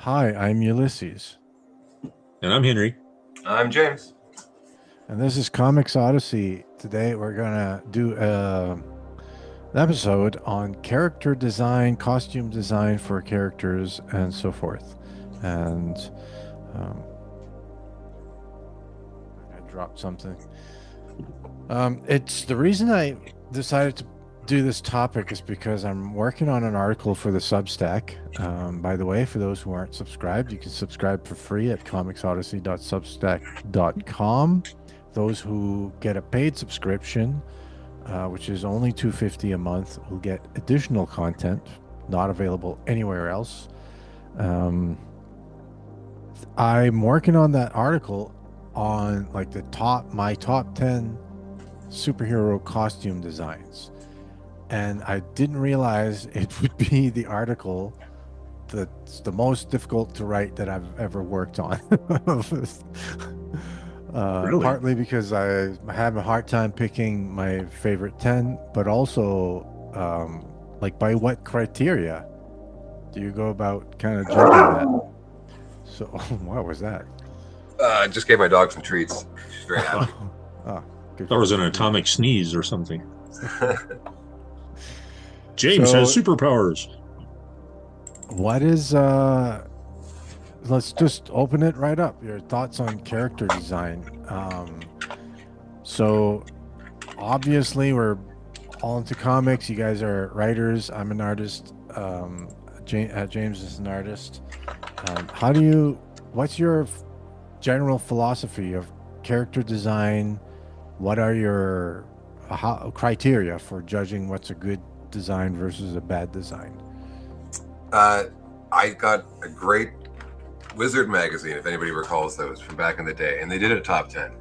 Hi, I'm Ulysses, And I'm Henry. I'm James. and this is Comics Odyssey. Today we're gonna do an episode on character design, costume design for characters, and so forth. And um, I dropped something. It's the reason I decided to do this topic is because I'm working on an article for the Substack. By the way, for those who aren't subscribed, you can subscribe for free at comicsodyssey.substack.com. Those who get a paid subscription, which is only $2.50 a month, will get additional content not available anywhere else. Um, I'm working on that article on like my top 10 superhero costume designs. And I didn't realize it would be the article that's the most difficult to write that I've ever worked on. Really? Partly because I have a hard time picking my favorite 10, but also, like, by what criteria do you go about kind of judging that? So, what was that? I just gave my dog some treats. She's very happy. Ah, good That was an for you. atomic sneeze or something. James has So, superpowers. what is let's just open it right up. Your thoughts on character design. So obviously we're all into comics. You guys are writers. I'm an artist. James is an artist. How do you? What's your general philosophy of character design? What are your criteria for judging what's a good design versus a bad design? uh, I got a great Wizard magazine, if anybody recalls those from back in the day, and they did a top 10.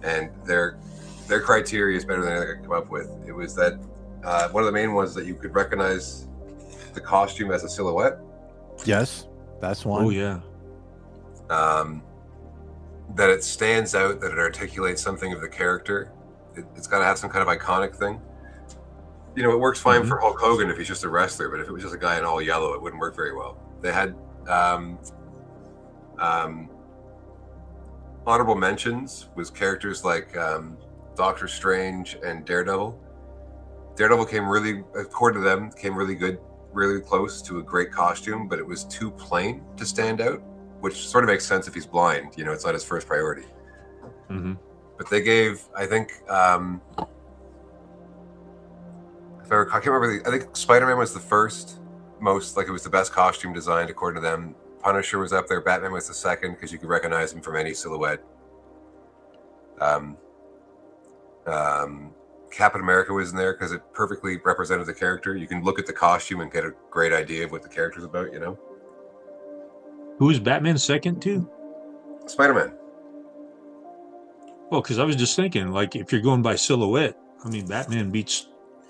And their criteria is better than anything I could come up with. It was that one of the main ones that you could recognize the costume as a silhouette. Yes, that's Oh, one. yeah. Um, that it stands out, that it articulates something of the character. It's got to have some kind of iconic thing. You know, it works fine Mhm. for Hulk Hogan if he's just a wrestler, but if it was just a guy in all yellow, it wouldn't work very well. They had um, um, honorable mentions was characters like Doctor Strange and Daredevil. Daredevil came really, according to them, came really good, really close to a great costume, but it was too plain to stand out, which sort of makes sense if he's blind. You know, it's not his first priority. Mhm. But they gave, I think, if I can't remember. I think Spider-Man was the first, most like it was the best costume designed according to them. Punisher was up there. Batman was the second because you could recognize him from any silhouette. Um, Captain America was in there because it perfectly represented the character. You can look at the costume and get a great idea of what the character's about. You know, Who is Batman second to? Spider-Man. Well, because I was just thinking, like, if you're going by silhouette, I mean, Batman beats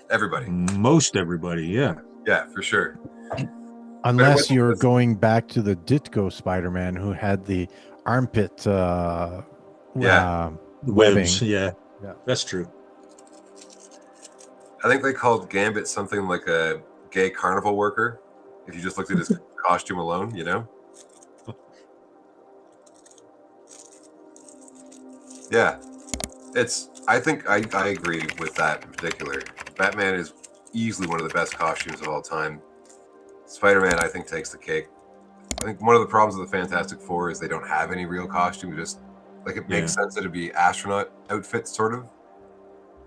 Everybody. most everybody. Yeah. Yeah, for sure. But it Unless wasn't. you're going back to the Ditko Spider-Man who had the armpit Yeah, Webs. webbing. Yeah. Yeah. That's true. I think they called Gambit something like a gay carnival worker. If you just looked at his costume alone, you know. Yeah, it's. I think I agree with that in particular. Batman is easily one of the best costumes of all time. Spider-Man, I think, takes the cake. I think one of the problems with the Fantastic Four is they don't have any real costume. Just like it makes Yeah. sense that it'd be astronaut outfits, sort of,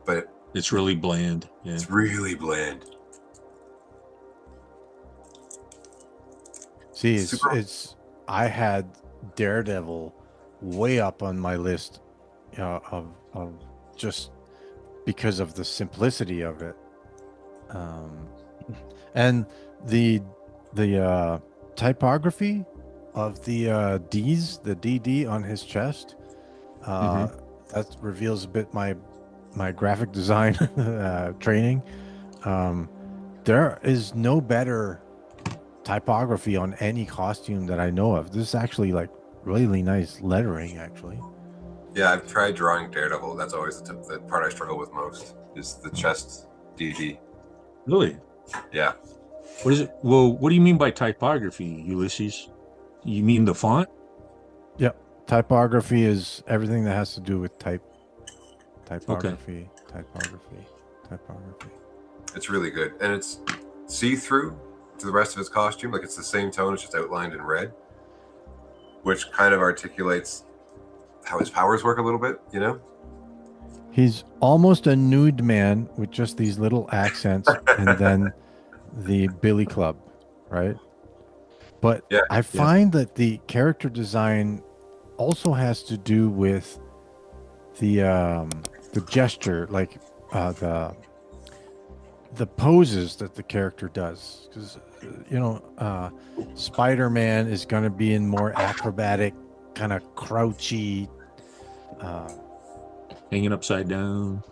but It's really bland. Yeah. it's really bland. See, Super. I had Daredevil way up on my list of just because of the simplicity of it. Um, and the typography of the D's, the DD on his chest, uh, Hmm. that reveals a bit my graphic design training. Um, there is no better typography on any costume that I know of. This is actually like really nice lettering, actually. Yeah, I've tried drawing Daredevil. That's always the part I struggle with most is the chest DD. Really? Yeah, What is it? Well, what do you mean by typography, Ulysses? You mean the font? Yep. Typography is everything that has to do with Okay. typography. It's really good, and it's see-through to the rest of his costume. Like it's the same tone, it's just outlined in red, which kind of articulates how his powers work a little bit. You know? He's almost a nude man with just these little accents and then the billy club, right? But Yeah. I find that the character design also has to do with the gesture, like the poses that the character does, because Spider-Man is going to be in more acrobatic, kind of crouchy, Hanging upside down.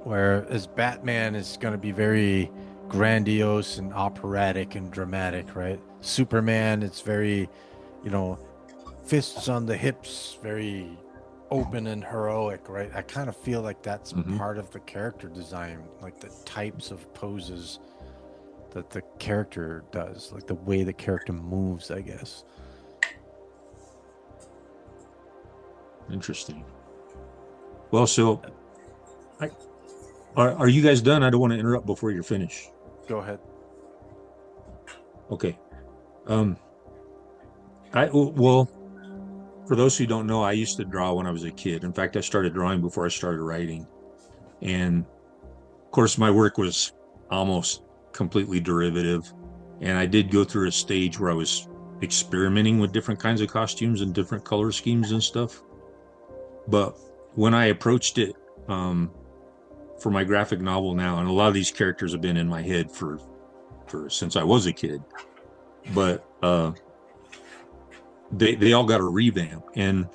whereas Batman is going to be very grandiose and operatic and dramatic, right? Superman, it's very, fists on the hips, very open and heroic, right? I kind of feel like that's Mhm. part of the character design, like the types of poses that the character does, like the way the character moves, I guess. Interesting. Well, so are you guys done? I don't want to interrupt before you're finished. Go ahead. Okay. Well, for those who don't know, I used to draw when I was a kid. In fact, I started drawing before I started writing. And of course, my work was almost completely derivative. And I did go through a stage where I was experimenting with different kinds of costumes and different color schemes and stuff. But when I approached it for my graphic novel now, and a lot of these characters have been in my head for since I was a kid, but they all got a revamp, and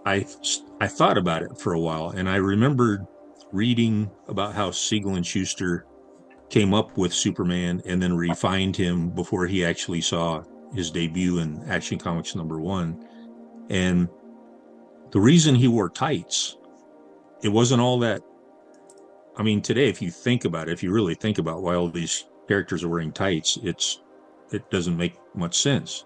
I thought about it for a while, and I remembered reading about how Siegel and Schuster came up with Superman and then refined him before he actually saw his debut in Action Comics #1. And the reason he wore tights, it wasn't all that. I mean, today, if you think about it, if you really think about why all these characters are wearing tights, it doesn't make much sense.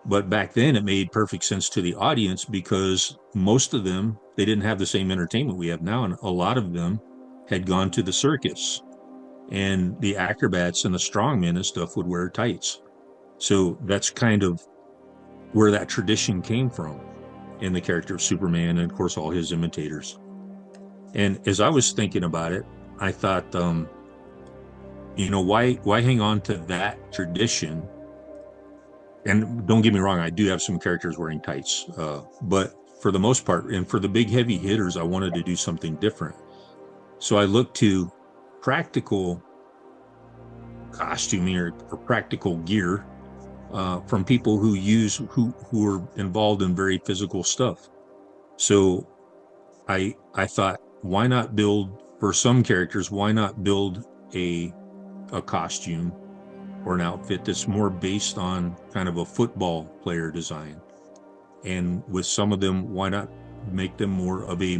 But back then, it made perfect sense to the audience because most of them, they didn't have the same entertainment we have now, and a lot of them had gone to the circus, and the acrobats and the strongmen and stuff would wear tights. So that's kind of where that tradition came from in the character of Superman, and of course all his imitators. And as I was thinking about it, I thought, why hang on to that tradition? And don't get me wrong, I do have some characters wearing tights, but for the most part, and for the big heavy hitters, I wanted to do something different. So I looked to practical costuming or practical gear from people who are involved in very physical stuff. So I thought, why not build, for some characters, why not build a costume or an outfit that's more based on kind of a football player design? And with some of them, why not make them more of a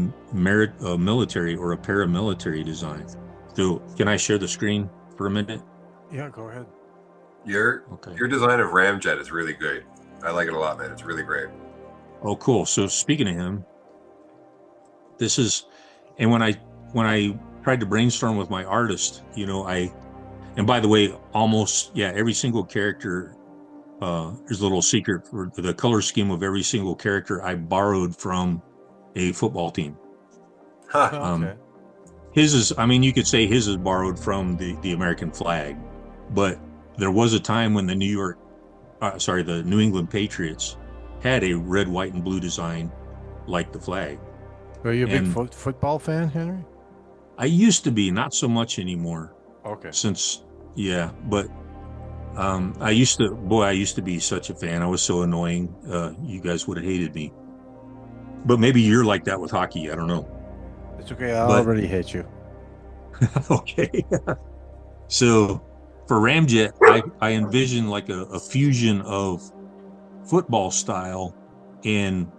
military or a paramilitary design? So can I share the screen for a minute? Yeah, go ahead. Your design of Ramjet is really good. I like it a lot, man. It's really great. Oh, cool. So speaking of him, this is, and when I tried to brainstorm with my artist, and by the way, every single character, there's a little secret for the color scheme of every single character I borrowed from a football team. Huh. Okay. His is, you could say his is borrowed from the American flag, but there was a time when the New England Patriots had a red, white, and blue design like the flag. Are you a big football fan, Henry? I used to be, not so much anymore. Okay. But I used to be such a fan. I was so annoying. You guys would have hated me. But maybe you're like that with hockey. I don't know. It's okay. I already hate you. Okay. So for Ramjet, I envision like a fusion of football style and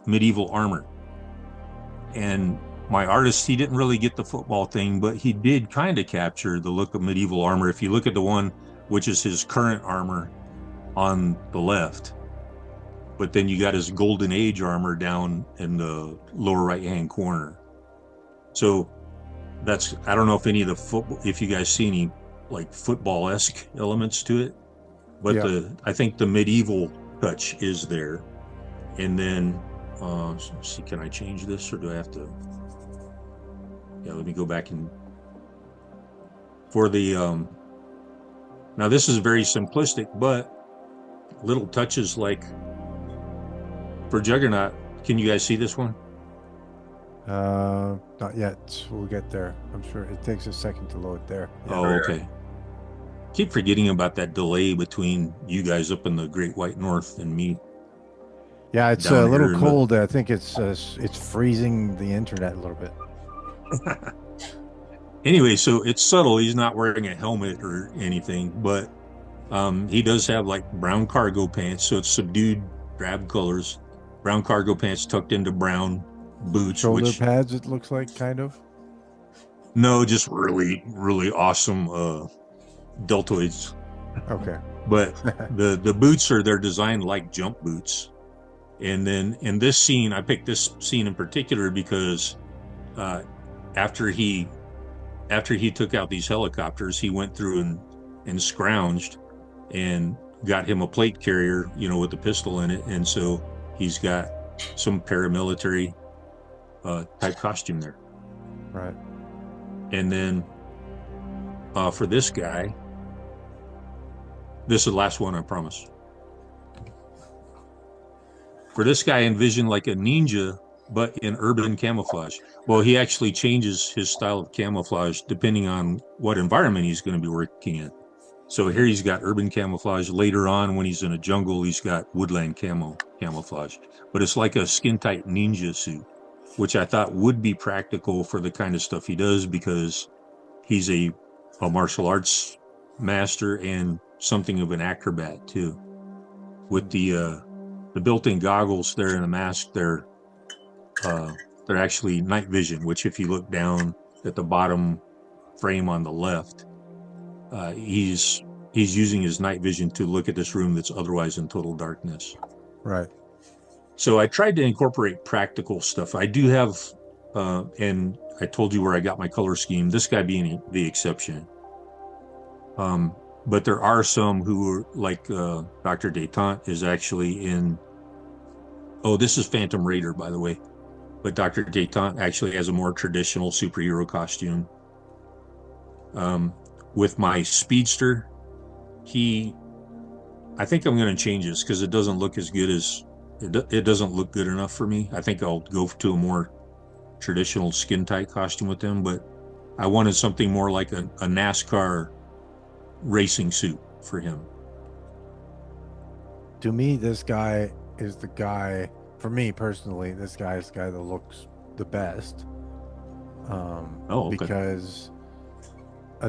medieval armor. And my artist, he didn't really get the football thing, but he did kind of capture the look of medieval armor. If you look at the one which is his current armor on the left, but then you got his golden age armor down in the lower right hand corner. So that's, I don't know if any of the football, if you guys see any like football-esque elements to it, but I think the medieval touch is there. And then let's see, can I change this or do I have to? Yeah, let me go back and for the now this is very simplistic, but little touches like for Juggernaut. Can you guys see this one? Not yet. We'll get there. I'm sure it takes a second to load there. Yeah. Oh, okay. Keep forgetting about that delay between you guys up in the Great White North and me. Yeah, it's a little cold. I think it's freezing the internet a little bit. Anyway, so it's subtle. He's not wearing a helmet or anything, but he does have like brown cargo pants, so it's subdued drab colors. Brown cargo pants tucked into brown boots. Shoulder pads, it looks like, kind of? No, just really, really awesome deltoids. Okay. But the boots they're designed like jump boots. And then in this scene, I picked this scene in particular because after he took out these helicopters, he went through and scrounged and got him a plate carrier, with a pistol in it. And so he's got some paramilitary type costume there. Right. And then for this guy, this is the last one, I promise. For this guy, envision like a ninja, but in urban camouflage. Well, he actually changes his style of camouflage depending on what environment he's going to be working in. So here he's got urban camouflage. Later on, when he's in a jungle, he's got woodland camouflage. But it's like a skin-tight ninja suit, which I thought would be practical for the kind of stuff he does because he's a martial arts master and something of an acrobat too. With the built-in goggles there and the mask, they're actually night vision, which if you look down at the bottom frame on the left, he's using his night vision to look at this room that's otherwise in total darkness. Right. So I tried to incorporate practical stuff. I do have, and I told you where I got my color scheme, this guy being the exception. But there are some who are like Dr. Detente is actually in, this is Phantom Raider, by the way. But Dr. Detente actually has a more traditional superhero costume. With my Speedster, I think I'm going to change this because it doesn't look as good as, it doesn't look good enough for me. I think I'll go to a more traditional skin-tight costume with him, but I wanted something more like a NASCAR racing suit for him. To me, this guy is the guy, for me personally, this guy is the guy that looks the best. Okay. Because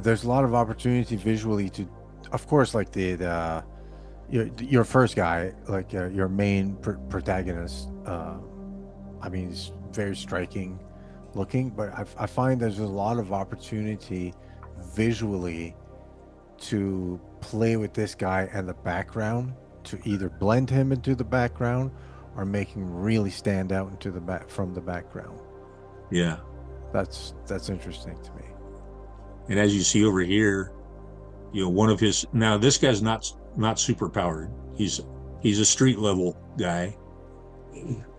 there's a lot of opportunity visually to, of course, like your first guy, like your main protagonist. I mean, he's very striking looking, but I find there's a lot of opportunity visually to play with this guy and the background, to either blend him into the background or make him really stand out into the from the background. Yeah, that's interesting to me. And as you see over here, one of his, now this guy's not super powered. He's a street level guy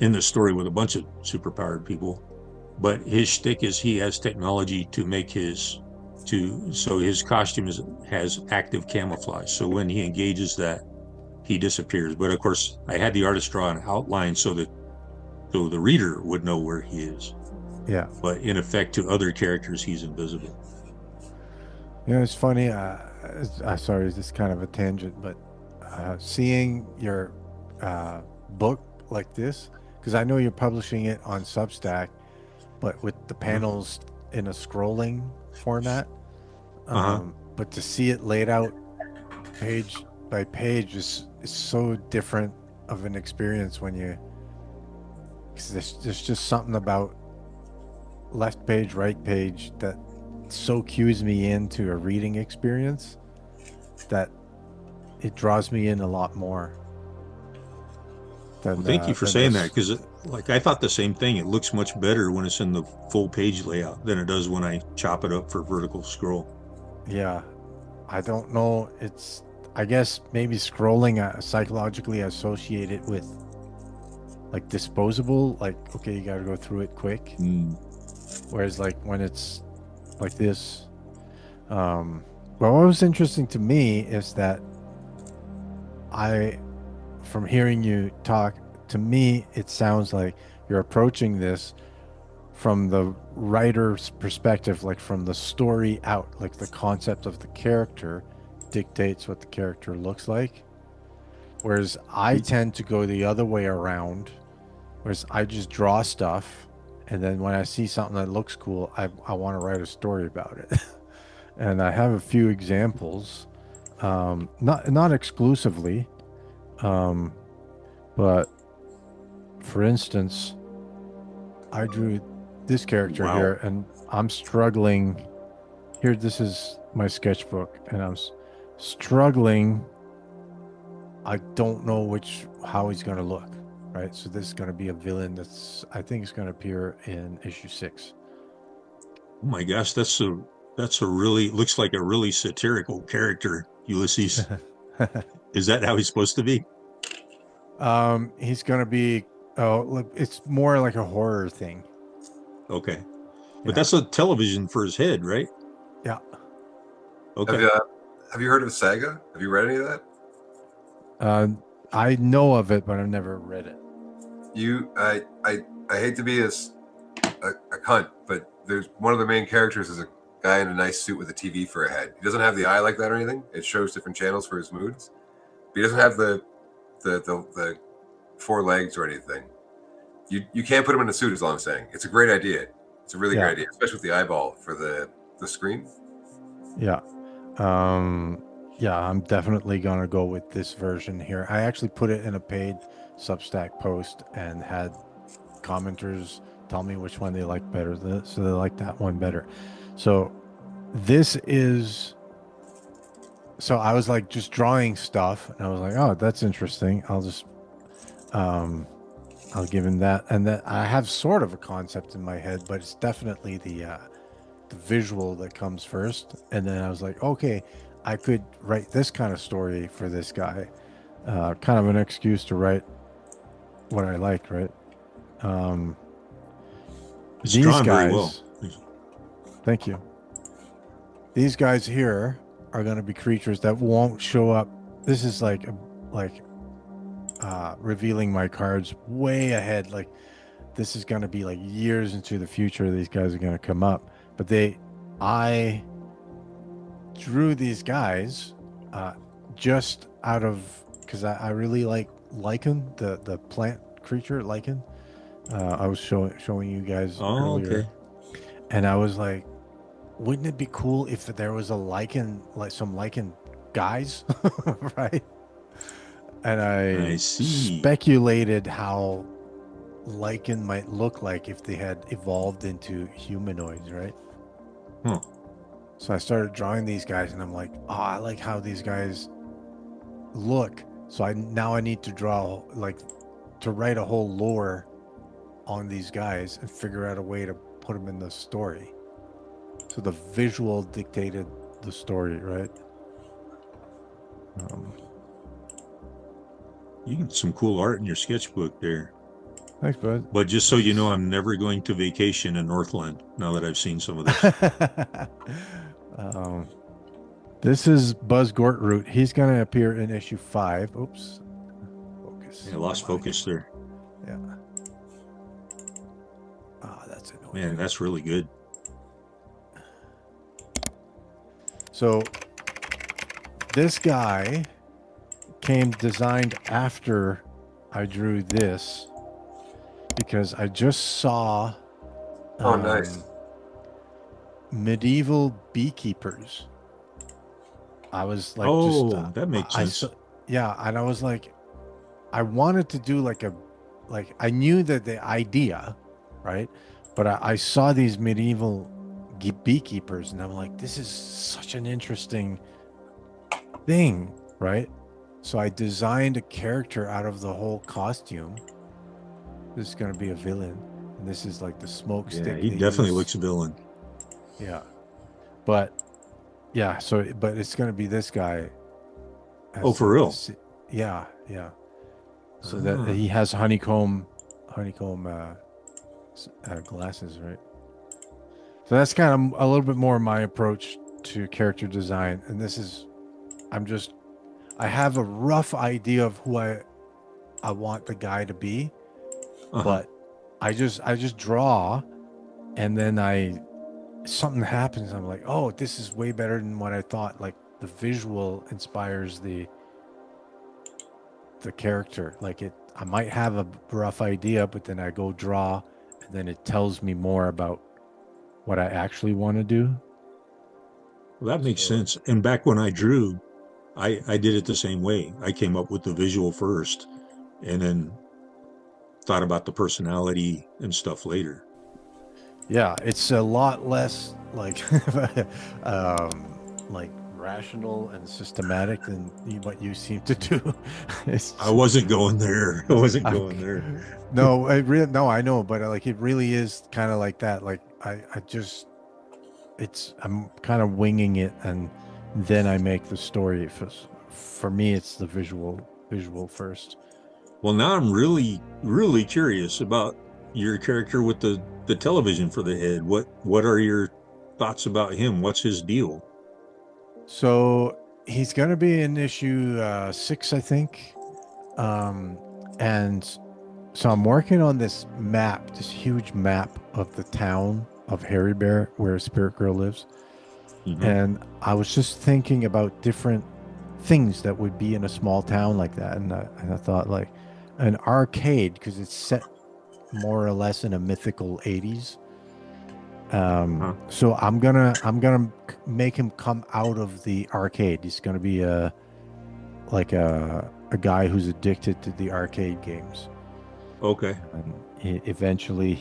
in the story with a bunch of super powered people, but his shtick is he has technology to make so his costume has active camouflage. So when he engages that, he disappears. But of course, I had the artist draw an outline so the reader would know where he is. Yeah. But in effect, to other characters, he's invisible. It's funny. Sorry, this is kind of a tangent, but seeing your book like this, because I know you're publishing it on Substack, but with the panels in a scrolling format. But to see it laid out page by page is so different of an experience when you, because there's just something about left page, right page that so cues me into a reading experience that it draws me in a lot more Well, thank you for than saying that, this. because like I thought the same thing. It looks much better when it's in the full page layout than it does when I chop it up for vertical scroll. Yeah, I don't know. It's, I guess maybe scrolling psychologically associated with like disposable, like, okay, you got to go through it quick. Mm. Whereas like when it's like this, well, what was interesting to me is that from hearing you talk, to me, it sounds like you're approaching this from the writer's perspective, like from the story out, like the concept of the character dictates what the character looks like. Whereas I tend to go the other way around, whereas I just draw stuff. And then when I see something that looks cool, I want to write a story about it. And I have a few examples, not exclusively, but for instance, I drew this character Wow. here, and I'm struggling. Here, this is my sketchbook, and I'm struggling. I don't know how he's going to look, right? So this is going to be a villain I think is going to appear in issue 6. Oh my gosh, that's a really, looks like a really satirical character, Ulysses. Is that how he's supposed to be? He's going to be, look, it's more like a horror thing. Okay. But that's a television for his head, right? Yeah. Okay. Have you heard of Saga? Have you read any of that? I know of it, but I've never read it. I hate to be a cunt, but there's one of the main characters is a guy in a nice suit with a TV for a head. He doesn't have the eye like that or anything. It shows different channels for his moods. But he doesn't have the 4 legs or anything. You can't put him in a suit, is all I'm saying. It's a great idea. It's a really great idea, especially with the eyeball for the screen. Yeah. Yeah, I'm definitely going to go with this version here. I actually put it in a paid Substack post and had commenters tell me which one they like better. So they like that one better. So so I was like just drawing stuff, and I was like, oh, that's interesting. I'll give him that. And then I have sort of a concept in my head, but it's definitely the visual that comes first. And then I was like, okay, I could write this kind of story for this guy. Kind of an excuse to write what I liked, right? It's These drawn guys, very well. thank you. These guys here are going to be creatures that won't show up. This is like revealing my cards way ahead. Like this is going to be like years into the future. These guys are going to come up, but I drew these guys just out of, because I really like lichen, the plant creature lichen. I was showing you guys earlier. Okay. And I was like, wouldn't it be cool if there was a lichen, like some lichen guys, right? And I speculated how lichen might look like if they had evolved into humanoids, right? Huh. So I started drawing these guys, and I'm like, oh, I like how these guys look. So now I need to write a whole lore on these guys and figure out a way to put them in the story. So the visual dictated the story, right? You get some cool art in your sketchbook there. Thanks, bud. But just so you know, I'm never going to vacation in Northland now that I've seen some of this. This is Buzz Gortroot. He's going to appear in issue 5. Oops. Focus. Yeah, lost focus there. Yeah. That's annoying. Man, that's really good. So this guy came designed after I drew this, because I just saw nice. Medieval Beekeepers. I was like, that makes sense. Yeah, and I was like, I wanted to do like I knew that the idea, right, But I saw these medieval beekeepers, and I'm like, this is such an interesting thing, right? So I designed a character out of the whole costume. This is going to be a villain, and this is like the smoke Yeah, stick he they definitely use. looks villain. Yeah, but yeah, so but it's going to be this guy Oh, as for real? yeah, yeah. So that Ah. he has honeycomb glasses, right? So that's kind of a little bit more my approach to character design, and this is I'm just I have a rough idea of who I want the guy to be, Uh-huh. but I just draw, and then I something happens. I'm like, oh, this is way better than what I thought. Like the visual inspires the character. Like I might have a rough idea, but then I go draw, and then it tells me more about what I actually want to do. Well, that makes So sense. And back when I drew, I did it the same way. I came up with the visual first and then thought about the personality and stuff later. yeah, it's a lot less like rational and systematic than what you seem to do. I It's wasn't going there. I wasn't I'm, going there. no, I really no, I know, but like it really is kind of like that. Like I just I'm kind of winging it, and then I make the story. For me, it's the visual first. Well, now I'm really, really curious about your character with the television for the head. What are your thoughts about him? What's his deal? So he's gonna be in issue 6, I think. Um, and so I'm working on this map, this huge map of the town of Harry Bear, where Spirit Girl lives. Hmm. And I was just thinking about different things that would be in a small town like that. And I thought like an arcade, because it's set more or less in a mythical 80s. Huh? So I'm gonna make him come out of the arcade. He's gonna be a guy who's addicted to the arcade games. Okay. And eventually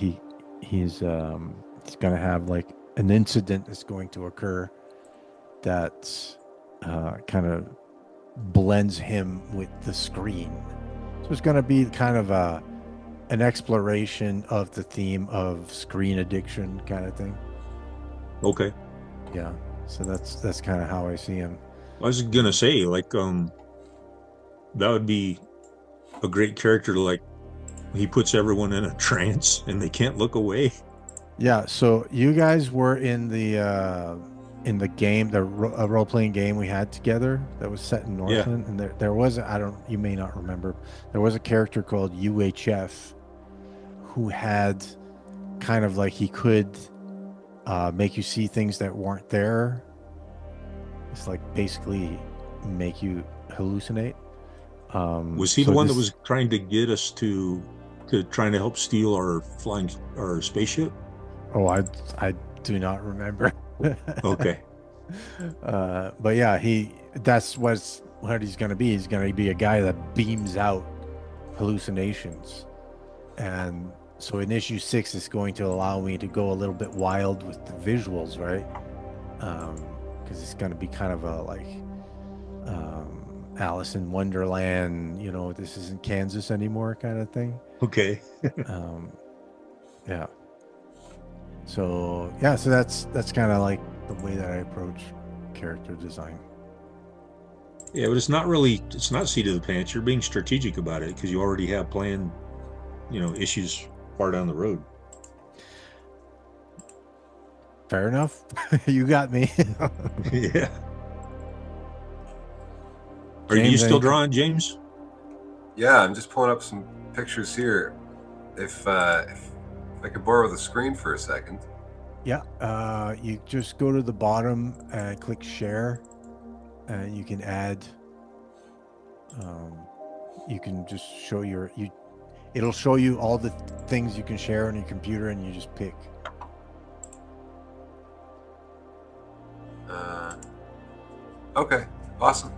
he's gonna have like an incident that's going to occur that kind of blends him with the screen. So it's gonna be kind of an exploration of the theme of screen addiction kind of thing. Okay. Yeah. So that's kind of how I see him. I was gonna say, like, that would be a great character. Like, he puts everyone in a trance and they can't look away. Yeah. So you guys were in the game, the role playing game we had together that was set in Yeah. Northland, and there was I don't you may not remember, there was a character called UHF who had kind of like he could make you see things that weren't there. It's like basically make you hallucinate. Was he the So one that this was trying to get us to trying to help steal our spaceship? oh I do not remember. Okay. But yeah, that's what he's gonna be. He's gonna be a guy that beams out hallucinations. And so in issue 6 it's going to allow me to go a little bit wild with the visuals, right? Because it's going to be kind of a like Alice in Wonderland, this isn't Kansas anymore kind of thing. Okay. um, yeah. So yeah, so that's kind of like the way that I approach character design. Yeah, but it's not seat of the pants. You're being strategic about it because you already have planned, issues far down the road. Fair enough. You got me. Yeah. Are you James, still drawing, James? Yeah, I'm just pulling up some pictures here. If I could borrow the screen for a second. Yeah, you just go to the bottom and click share, and you can add. Um, you can just show It'll show you all the things you can share on your computer, and you just pick. Okay, awesome.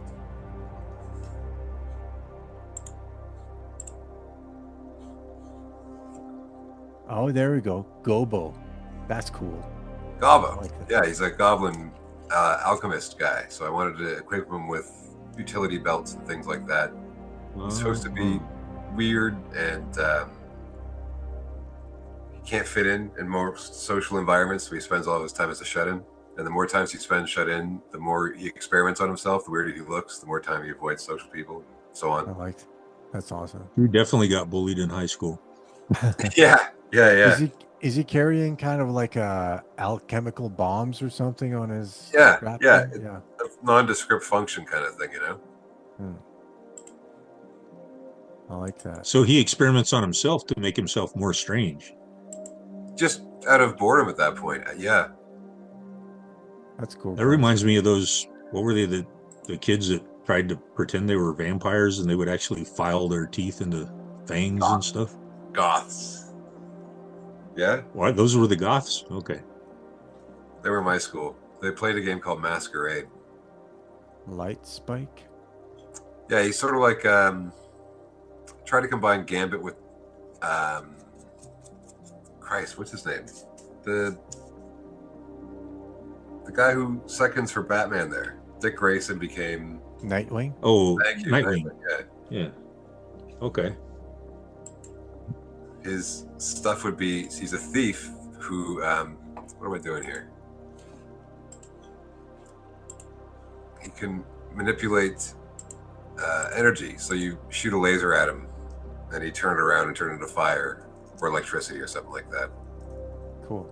Oh, there we go. Gobo. That's cool. I Gobbo. like that. Yeah, he's a goblin alchemist guy. So I wanted to equip him with utility belts and things like that. He's supposed to be weird and he can't fit in most social environments, so he spends all of his time as a shut-in. And the more times he spends shut in, the more he experiments on himself, the weirder he looks, the more time he avoids social people, so I on. liked. That's awesome. You definitely got bullied in high school. Yeah. Is he carrying kind of like alchemical bombs or something on his Yeah, strap yeah. thing? Yeah. A nondescript function kind of thing, you know? I like that. So he experiments on himself to make himself more strange. Just out of boredom at that point. Yeah. That's cool. That reminds me of those, what were they, the kids that tried to pretend they were vampires and they would actually file their teeth into fangs and stuff? Goths. Yeah? What? Those were the goths? Okay. They were in my school. They played a game called Masquerade. Light Spike. Yeah, he's sort of like try to combine Gambit with Christ, what's his name? The guy who seconds for Batman there. Dick Grayson became Nightwing. Oh, Thank you, Nightwing. Yeah. Okay. His stuff would be he's a thief who what am I doing here? He can manipulate energy, so you shoot a laser at him and he turn it around and turn it into fire or electricity or something like that. Cool.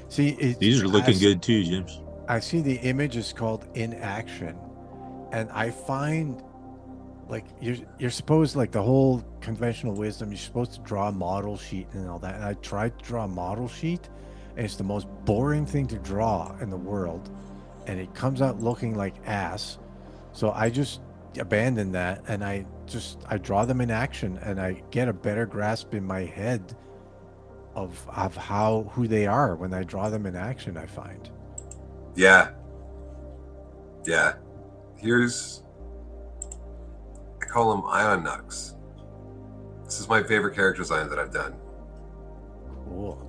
See, These are looking good too, James. I see the image is called In Action, and I find like you're supposed, like the whole conventional wisdom, you're supposed to draw a model sheet and all that. And I tried to draw a model sheet, and it's the most boring thing to draw in the world, and it comes out looking like ass. So I just abandon that, and I draw them in action, and I get a better grasp in my head of who they are when I draw them in action, I find. Yeah. I call him Ion Nux. This is my favorite character design that I've done. Cool.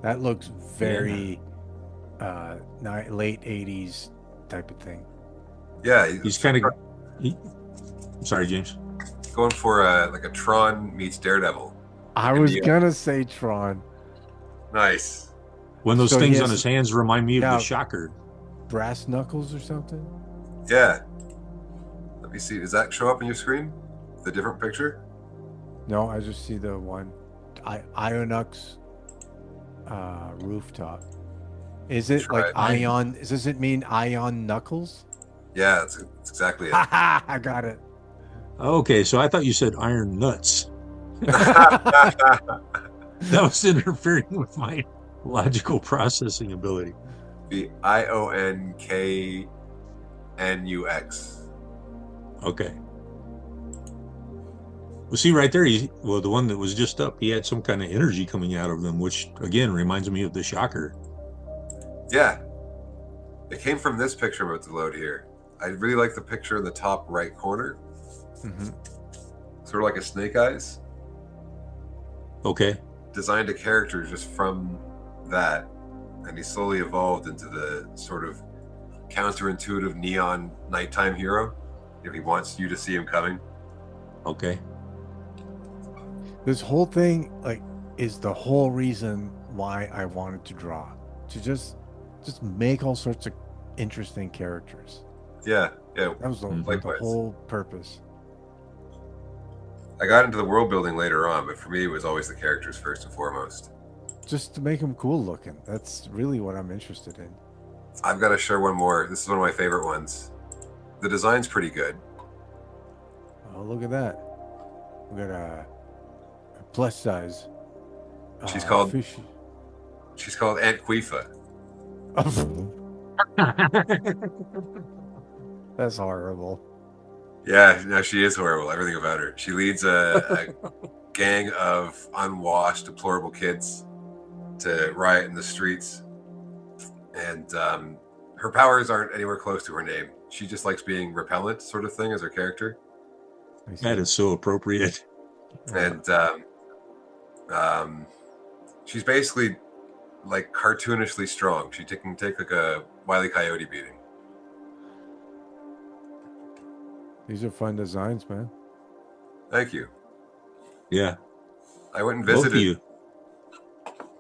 That looks very late 80s type of thing. Yeah, He's kind of. Sorry, James. going for like a Tron meets Daredevil. I was gonna say Tron. Nice. When those So things he on has- his hands remind me of Yeah. the Shocker. Brass knuckles or something? Yeah. Let me see. Does that show up on your screen? The different picture? No, I just see the one. Ionux rooftop. Is it Try like it. ion? Does it mean ion knuckles? Yeah, that's exactly it. Ha! I got it. Okay, so I thought you said iron nuts. That was interfering with my logical processing ability. The IONKNUX. Okay. Well, see right there, the one that was just up, he had some kind of energy coming out of them, which again reminds me of the Shocker. Yeah. It came from this picture I'm about to load here. I really like the picture in the top right corner. Mm-hmm. Sort of like a Snake Eyes. Okay. Designed a character just from that. And he slowly evolved into the sort of counterintuitive neon nighttime hero. If he wants you to see him coming. Okay. This whole thing, like, is the whole reason why I wanted to draw. To just make all sorts of interesting characters. Yeah. That was the Likewise. whole purpose. I got into the world building later on, but for me, it was always the characters first and foremost. Just to make them cool looking. That's really what I'm interested in. I've got to share one more. This is one of my favorite ones. The design's pretty good. Oh, look at that. We got a plus size. She's called- Fish. She's called Aunt Quifa. That's horrible. Yeah, no, she is horrible. Everything about her. She leads a gang of unwashed, deplorable kids to riot in the streets. And her powers aren't anywhere close to her name. She just likes being repellent, sort of thing, as her character. That is so appropriate. And She's basically like cartoonishly strong. She can take like a Wile E. Coyote beating. These are fun designs, man. Thank you. Yeah. I went and Both visited. of you.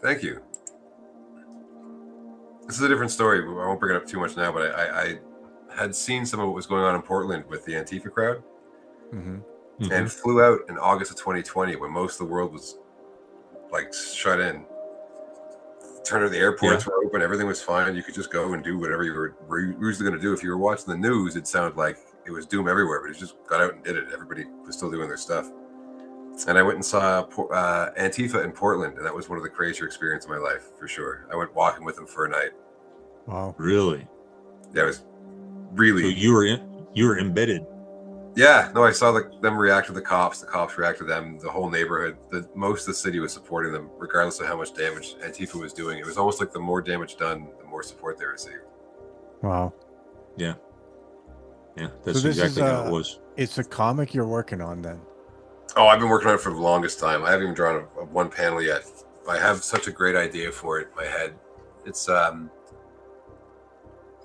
Thank you. This is a different story. I won't bring it up too much now, but I had seen some of what was going on in Portland with the Antifa crowd, and flew out in August of 2020 when most of the world was like shut in. Turn of the airports were open, everything was fine. You could just go and do whatever you were usually going to do. If you were watching the news, it sounded like it was doom everywhere, but it just got out and did it. Everybody was still doing their stuff. And I went and saw Antifa in Portland, and that was one of the crazier experiences of my life, for sure. I went walking with them for a night. Wow. Really? Yeah, it was really... So you were embedded. Yeah, no, I saw them react to the cops react to them, the whole neighborhood. Most of the city was supporting them, regardless of how much damage Antifa was doing. It was almost like the more damage done, the more support they received. Wow. Yeah. Yeah, that's so exactly how it was. It's a comic you're working on then? Oh, I've been working on it for the longest time. I haven't even drawn a one panel yet. I have such a great idea for it in my head. It's a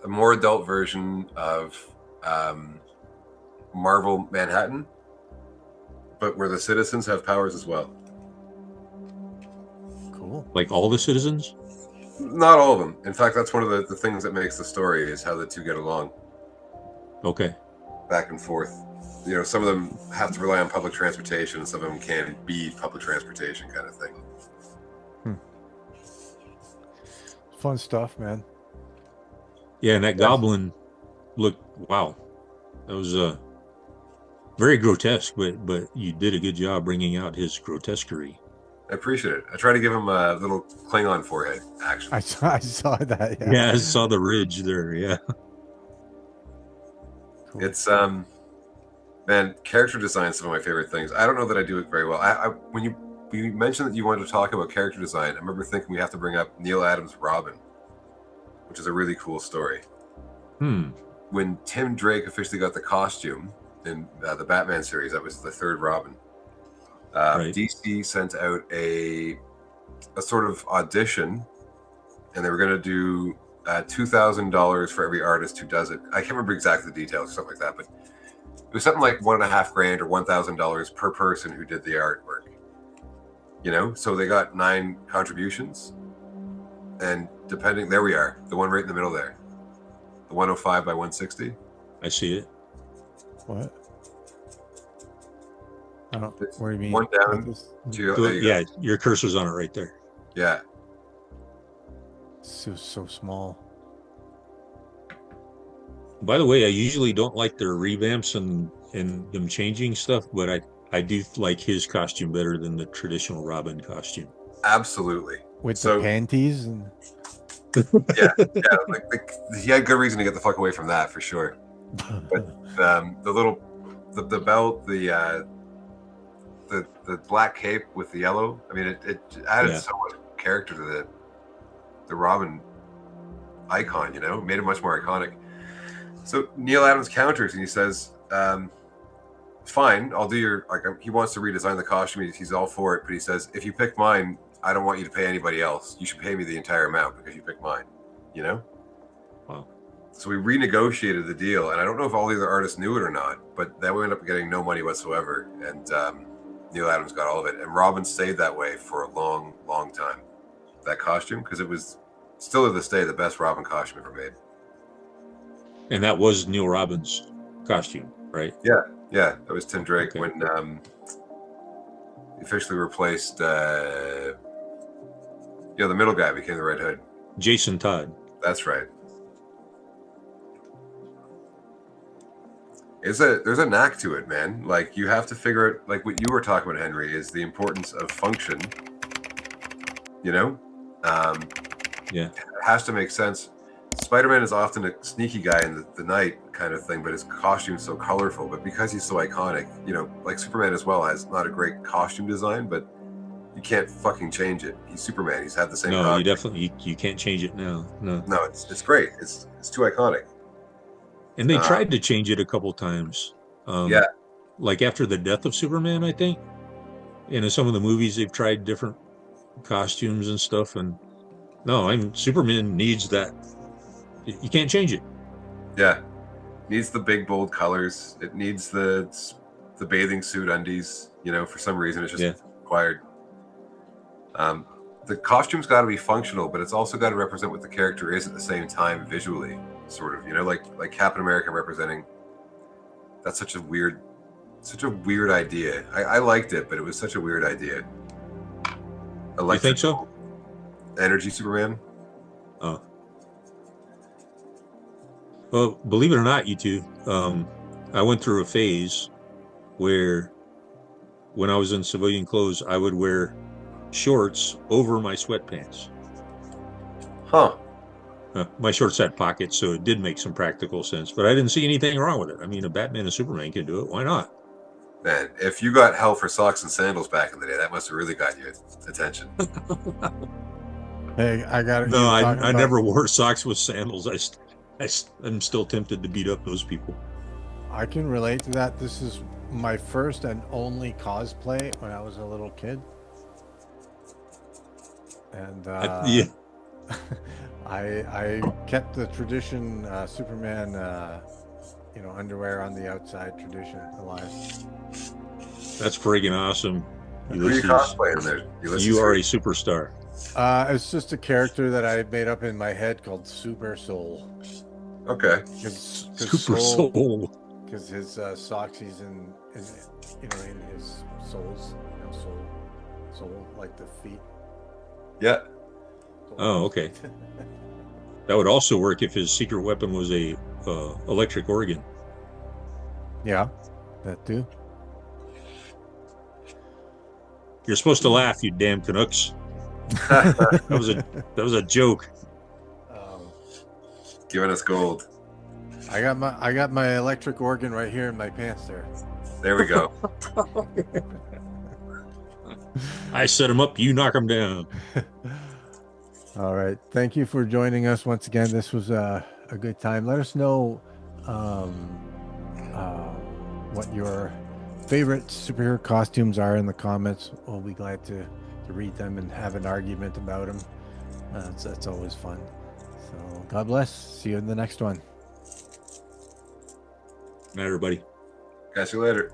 more adult version of Marvel Manhattan, but where the citizens have powers as well. Cool. Like all the citizens? Not all of them. In fact, that's one of the things that makes the story is how the two get along. Okay. Back and forth. You know, some of them have to rely on public transportation, and some of them can't be public transportation kind of thing. Fun stuff, man. Yeah, and that goblin looked, wow. That was very grotesque, but you did a good job bringing out his grotesquerie. I appreciate it. I try to give him a little Klingon forehead, actually. I saw that. Yeah, I saw the ridge there. Yeah. Cool. It's man, character design is some of my favorite things. I don't know that I do it very well. When you mentioned that you wanted to talk about character design, I remember thinking we have to bring up Neil Adams' Robin, which is a really cool story. When Tim Drake officially got the costume in the Batman series, that was the third Robin. Right. DC sent out a sort of audition, and they were going to do $2,000 for every artist who does it. I can't remember exactly the details or something like that, but it was something like $1,500 or $1,000 per person who did the artwork. You know, so they got 9 contributions, and depending, there we are, the one right in the middle there, the 105 by 160. I see it. What? I don't. What do you mean? One down. Yeah, your cursor's on it right there. Yeah. So small. By the way, I usually don't like their revamps and them changing stuff, but I do like his costume better than the traditional Robin costume. Absolutely. With the panties and. yeah, like he had good reason to get the fuck away from that for sure. But the belt, the black cape with the yellow. I mean, it added so much character to the Robin icon. You know, it made it much more iconic. So Neil Adams counters and he says, "Fine, I'll do your like." He wants to redesign the costume. He's all for it, but he says, "If you pick mine, I don't want you to pay anybody else. You should pay me the entire amount because you picked mine." You know? Wow. So we renegotiated the deal, and I don't know if all the other artists knew it or not, but then we ended up getting no money whatsoever, and Neil Adams got all of it. And Robin stayed that way for a long, long time. That costume, because it was still to this day the best Robin costume ever made. And that was Neil Robin's costume, right? Yeah, that was Tim Drake when he officially replaced, the middle guy became the Red Hood. Jason Todd. That's right. There's a knack to it, man. Like you have to figure it. Like what you were talking about, Henry, is the importance of function. You know, it has to make sense. Spider-Man is often a sneaky guy in the night kind of thing, but his costume's so colorful. But because he's so iconic, you know, like Superman as well has not a great costume design, but you can't fucking change it. He's Superman. He's had the same. No, you definitely you can't change it now. No, it's great. It's too iconic. And they tried to change it a couple times. Like after the death of Superman, I think in some of the movies they've tried different costumes and stuff, and no, Superman needs that. You can't change it. Yeah, needs the big bold colors. It needs the bathing suit undies. You know, for some reason it's just required. The costume's got to be functional, but it's also got to represent what the character is at the same time visually, sort of. You know, like Captain America representing. That's such a weird idea. I liked it, but it was such a weird idea. You think so? Energy Superman. Oh. Well, believe it or not, you two, I went through a phase where when I was in civilian clothes, I would wear shorts over my sweatpants. Huh. My shorts had pockets, so it did make some practical sense, but I didn't see anything wrong with it. I mean, a Batman and Superman can do it. Why not? Man, if you got hell for socks and sandals back in the day, that must have really got you attention. Hey, I got it. No, I never wore socks with sandals. I'm still tempted to beat up those people. I can relate to that. This is my first and only cosplay when I was a little kid. And yeah. I kept the tradition, Superman, underwear on the outside tradition alive. That's friggin' awesome. Who are you cosplaying there? You are a superstar. It's just a character that I made up in my head called Super Soul. Okay. Super Soul. Because his socks, he's in his soles, soul, like the feet. Yeah. Oh, okay. That would also work if his secret weapon was a electric organ. Yeah, that too. You're supposed to laugh, you damn Canucks. That was a joke. Giving us gold. I got my electric organ right here in my pants there. There we go. I set him up, you knock him down. All right. Thank you for joining us once again. This was a good time. Let us know what your favorite superhero costumes are in the comments. We'll be glad to read them and have an argument about them. That's always fun. So God bless. See you in the next one. Night, everybody. Catch you later.